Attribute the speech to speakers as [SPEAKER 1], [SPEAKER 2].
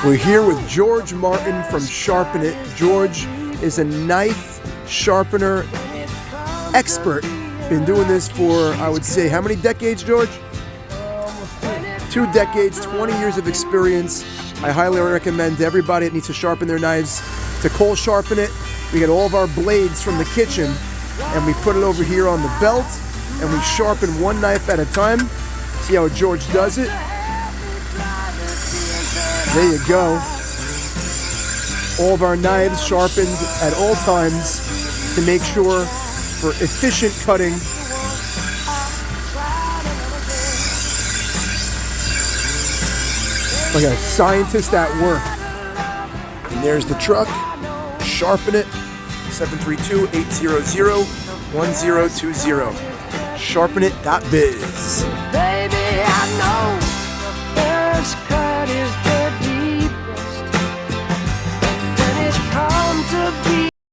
[SPEAKER 1] We're here with George Martin from Sharpen It. George is a knife sharpener expert. Been doing this for, I would say, how many decades, George? 2 decades, 20 years of experience. I highly recommend everybody that needs to sharpen their knives to call Sharpen It. We get all of our blades from the kitchen and we put it over here on the belt and we sharpen one knife at a time. See how George does it? There you go. All of our knives sharpened at all times to make sure for efficient cutting. Like a scientist at work. And there's the truck. Sharpen It. 732-800-1020. Sharpenit.biz.